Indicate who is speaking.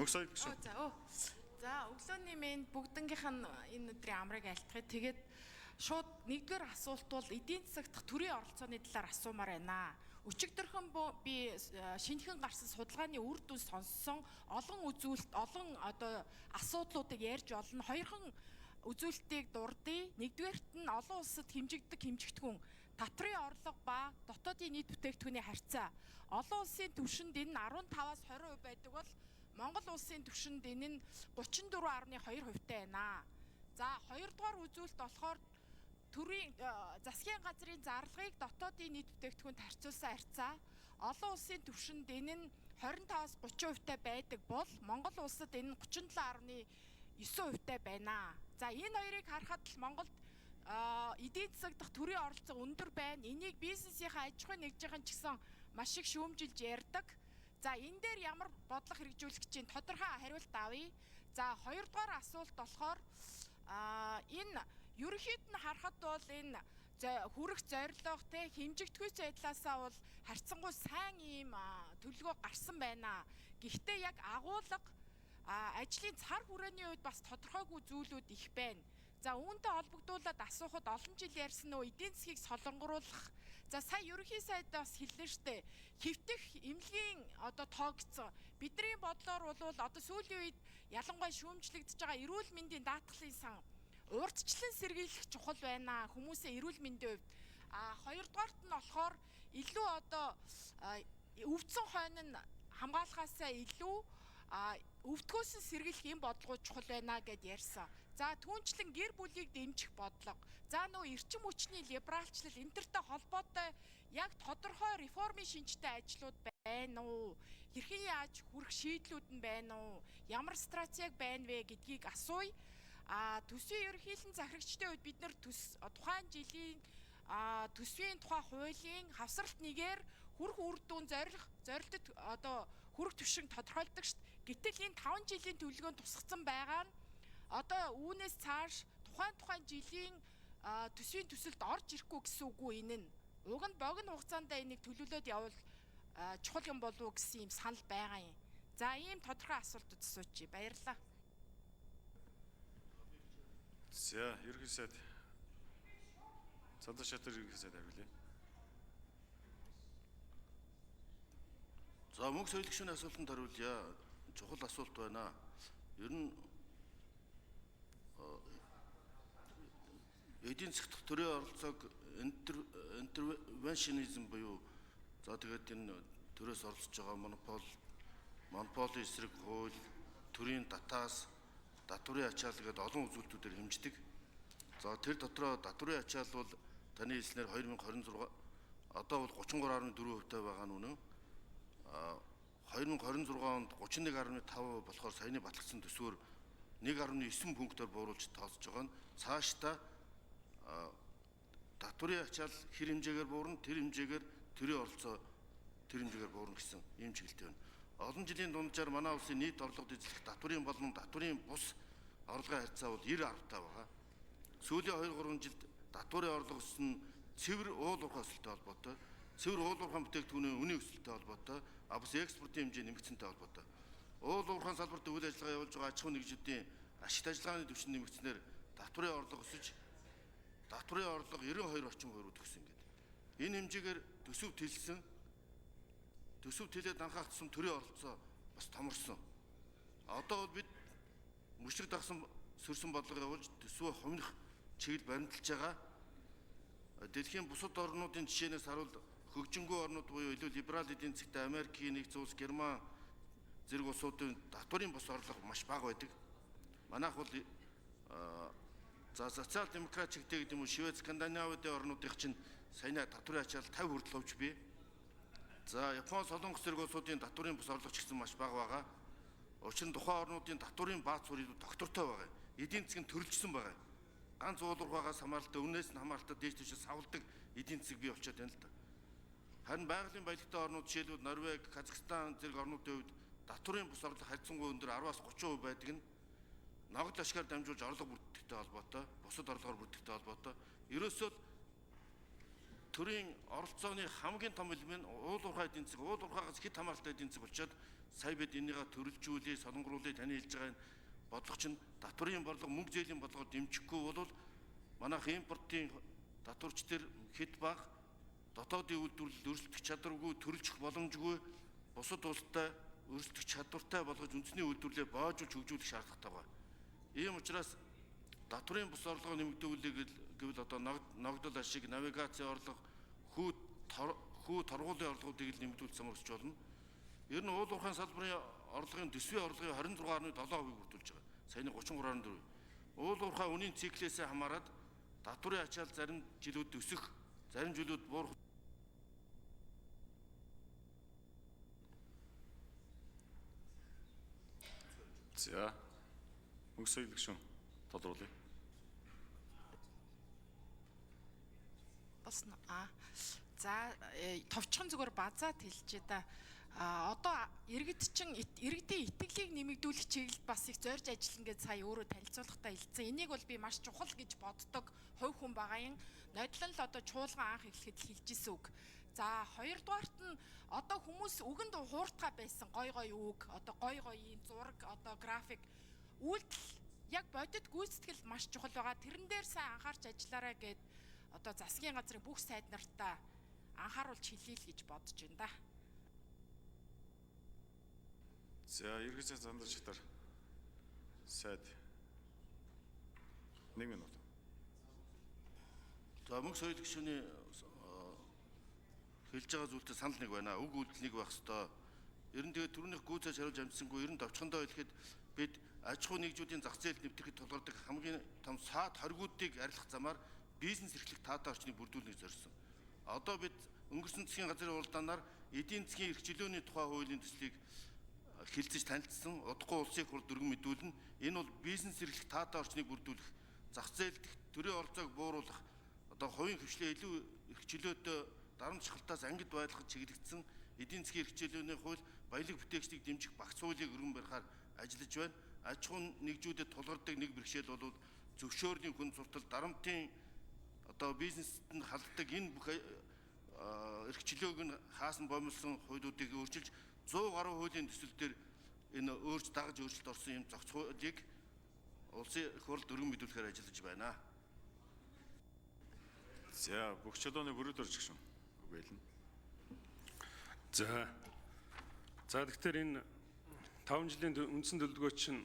Speaker 1: Мөнх соёл гişүн.
Speaker 2: За өглөөний мэнд бүгднгийнх нь энэ өдрийн амрыг альтгая. Тэгээд шууд нэгдүгээр асуулт бол эдийн засаг дахь төрийн оролцооны талаар асуумаар байна. Өчигдөрхөн би шинэхэн гарсан судалгааны үр дүн сонссон олон үзүүлэлт, олон асуудлуудыг ярьж олно. Хоёрхан үзүүлэлтийг дурдъя. Нэгдүгээрт нь олон улсад хэмжигддэг хэмжигдэхүүн, татврын орлого ба дотоодын нийт бүтээгдэхүүний харьцаа. Олон улсын түвшинд энэ нь 15-аас 20% байдаг бол Монгол улсын түвшинд энэ нь 34.2%-тай байна. За хоёрдугаар үзүүлэлт болохоор төрийн засгийн газрын зарлагыг дотоодын нийт бүтээгдэхүүнд харьцуулсан харьцаа. Олон улсын түвшинд энэ нь 25-аас 30%-тай байдаг бол Монгол улсад энэ нь 37.9%-тай байна. За энэ хоёрыг харахад л Монголд эдийн засаг дахь төрийн оролцоо өндөр байна. Энийг бизнесийнхаа аж ахуйн нэгжийн ч гэсэн маш их шүүмжилж ярьдаг. За энэ дээр ямар бодлого хэрэгжүүлэх чинь тодорхой хариулт авъя. За хоёрдугаар асуулт болохоор энэ ерөнхийд нь харахад бол энэ хүрэх зорилго те хэмжигдэхүйц байдлаасаа бол харьцангуй сайн ийм төлөвлөгөө гарсан байна. Гэхдээ яг агуулга ажлын цар хүрээний үед бас тодорхойгүй зүйлүүд их байна. За үүнтэй холбогдуулаад асуухад олон жил ярьсан нөө эдийн засгийг солонгоруулах. За сая ерөнхий сайд бас хэллээ штэ. Хэвтэх эмнэлгийн тоогцсон. Бидний бодлоор бол сүүлийн үед ялангуяа шүүмжлэгдэж байгаа эрүүл мэндийн даатгалын сан урьдчилан сэргийлэх чухал байна. Хүмүүсээ эрүүл мэндийн хувьд. Хоёрдугаарт нь болохоор илүү өвдсөн хойно нь хамгаалахаасаа илүү өвдгөөс сэргийлэх юм бодлого чухал байна гэд ярьсан. За түүнчлэн гэр бүлийг дэмжих бодлого. За нөө эрчим хүчний либералчлал энтертэй холбоотой яг тодорхой реформын шинжтэй ажлууд байна уу? Хэрхэн яаж хүрэх шийдлүүд нь байна уу? Ямар стратеги байна вэ гэдгийг асууя. Төсвийн ерөнхийлөн захирагчдын үед бид нар тухайн жилийн төсвийн тухай хуулийн хавсралт нэгээр хүрэх үр дүн зорилтод хүрэх түвшин тодорхойлдог шүү дээ. Гэтэл энэ 5 жилийн төлөвлөгөөнд тусгацсан байгаа нь үүнээс цааш тухайн жилийн төсвийн төсөлд орж ирэхгүй гэсэн үгүй энэ нь. Уг нь богино хугацаанд энийг төлөвлөд явал чухал юм болов уу гэсэн юм санал байгаа юм. За ийм тодорхой асуултууд асуучих. Баярлалаа.
Speaker 1: За ерөнхий сайд Цандар Шатар ерөнхий сайд хариулъя.
Speaker 3: За мөнх соёл гишүүний асуултанд хариулъя. Чухал асуулт байна. Ер нь эдийн засаг дахь төрийн оролцоог интервеншнизм буюу за тэгээд энэ төрөөс оролцож байгаа монополийн эсрэг хууль, төрийн татаас, татврын ачаал гэдэг олон үзүүлэлтүүдээр хэмждэг. За тэр дотроо татврын ачаал бол таны хэлснээр 2026 одоо бол 33.4% байгаа нь үнэн. 2026 онд 31.5% болохоор саяны батлагдсан төсвөөр 1.9 пунктоор бууруулж тооцож байгаа нь цаашдаа татврын ачаал хэр хэмжээгээр буурна, тэр хэмжээгээр төрийн оролцоо тэр хэмжээгээр буурна гэсэн ийм чиглэлтэй байна. Олон жилийн дунджаар манай улсын нийт орлогод эзлэх татврын болон татврын бус орлогын харьцаа бол 90-10 байгаа. Сүүлийн 2-3 жилд татврын орлого өссөн нь цэвэр уул уурхай өсөлттэй холбоотой, цэвэр уул уурхай бүтээгдэхүүний үнийн өсөлттэй холбоотой, бас экспортын хэмжээ нэмэгдсэнтэй холбоотой. Уул уурхай салбарт үйл ажиллагаа явуулж байгаа аж ахуйн нэгжүүдийн ашигт ажиллагааны түвшин нэмэгдснээр татврын орлого өсөж татврын орлого 92 орчим хувиар төгсөн гэдэг. Энэ хэмжээгээр төсөв тэлээд анхаагдсан төрийн оролцоо бас томорсон. Одоо бол бид мөчрөг дагсан сөрсөн бодлого явуулж төсвөө хомних чиглэл баримталж байгаа. Дэлхийн бусад орнуудын жишээнээс харуул хөгжингүй орнууд буюу илүү либерал эдийн засгтай Америкийн нэгдсэн улс, Герман зэрэг улсуудын татврын бус орлого маш бага байдаг. Манайх бол за социал демократ чигтэй гэдэг юм уу Швед, Скандинавын орнуудын чинь саяны татврын ачаал 50 хүртэл овж бий. За Япон, Солонгос зэрэг улсуудын татврын бус орлого ч гэсэн маш бага байгаа. Учир нь тухайн орнуудын татврын бааз суурь доктортой байгаа. Эдийн засаг нь төрөлжсөн байгаа. Ганц уулуурхаагаас хамааралтай, үнээс нь хамааралтай дээд түвшинд савладаг эдийн засаг бий болчиход байна л да. Харин байгалийн баялагтай орнууд жишээлбэл Норвеги, Казахстан зэрэг орнуудын хувьд татврын бус орлого харьцангуй өндөр 10-аас 30% байдаг нь ногд ашгаар дамжуулж орлого бүрддэхтэй холбоотой, бусад орлогоор бүрддэхтэй холбоотой. Ерөөсөө төрийн оролцооны хамгийн том элемент уул уурхай эдийн засаг, уул уурхайгаас хэд хамааралтай эдийн засаг болчиход сая бид энийгээ төрөлжүүлээ, солонгоруулээ таны хэлж байгаа энэ бодлого чинь татврын борлого, мөнгө зээлийн бодлогоор дэмжихгүй бол манайх импортын татварч төр хэд бага, дотоодын үйлдвэрлэл өрсөлдөх чадваргүй, төрөлжих боломжгүй, бусад улстай өрсөлдөх чадвартай болгож үндэсний үйлдвэрлэлээ боожуулж хөгжүүлэх шаардлагатай байна. Ийм учраас татврын бус орлого нэмэгдүүлэх гэвэл одоо ногдол ашиг, навигацийн орлого, хүү торгуулийн орлогуудыг л нэмэгдүүлж самарч болно. Ер нь уул уурхайн салбарын орлогын төсвийн орлогын 26.7% бүрдүүлж байгаа. Саяны 33.4. Уул уурхай үнийн циклээс хамаарат татврын ачаал зарим жилүүд өсөх, зарим жилүүд буурах.
Speaker 1: За мөнгө соёлын гишүүн тодруулъя.
Speaker 2: Болсон. За товчхон зүгээр базаад хэлчихэ да. Одоо иргэдийн итгэлийг нэмэгдүүлэх чиглэлд бас их зорж ажиллана гэж сая өөрөө танилцуулгахдаа хэлсэн. Энийг бол би маш чухал гэж боддог хувь хүн багаан нодлон л одоо чуулган анх эхлэхэд хэлжсэн үг. За хоёрдугаарт нь одоо хүмүүс үгэнд хууртгаа байсан гой үг, одоо гой ийм зураг, одоо график үйлдэл яг бодит гүйцэтгэл маш чухал байгаа. Тэрэн дээр сайн анхаарч ажиллаарай гэд одоо засгийн газрын бүх сайд нартаа анхааруулж хэлье л гэж бодож байна да.
Speaker 1: За ерхий сайд Зандар Чатар сайд 1 минут.
Speaker 3: За мөнгө соёлын гишүүний хэлж байгаа зүйлтэй санал нэг байна. Үг үйлдэл нэг байх ёстой. Ер нь тэгээд түрүүнийх гүйцэж хариулж амжсангүй ер нь товчхондоо хэлэхэд бид аж ахуй нэгжүүдийн зах зээлд нэвтрэхэд тулгардаг хамгийн том саад хоригуудыг арилгах замаар бизнес эрхлэх таатай орчныг бүрдүүлнэ гэж зорьсон. Одоо бид өнгөрсөн засгийн газрын уралдаанаар эдийн засгийн эрхчлөөний тухай хуулийн төслийг хэлцэж танилцсан. Удахгүй улсын хурд дөрвөн мэдүүлнэ. Энэ бол бизнес эрхлэх таатай орчныг бүрдүүлэх, зах зээлд төрийн оролцоог бууруулах, одоо хувийн хвшлээ илүү эрхчлөөтэй дарамт шалтгаалтаас ангид байлгах чиглэгдсэн эдийн засгийн эрхчлөөний хууль баялаг бүтээгчдийг дэмжих багц хуулийг өргөн барихаар ажиллаж байна. Аж ахуй нэгжүүдэд тулгардаг нэг бэрхшээл бол зөвшөөрлийн хүн суртал, дарамтын одоо бизнест нь халддаг энэ бүх эрхчлөөг нь хаасан бомилсон хуулиудыг өөрчилж 100 гаруй хуулийн төсөл дээр энэ өөрч дагаж өөрчлөлт орсон юм зохиц хуулийг улсын их хурлд өргөн мэдүүлэхээр ажиллаж байна.
Speaker 1: За бүх чөлөөний бүрэлдэхүүн гишүүн үгээлнэ.
Speaker 4: За тэгэхээр энэ 5 жилийн үндсэн төлөвлөгөө чинь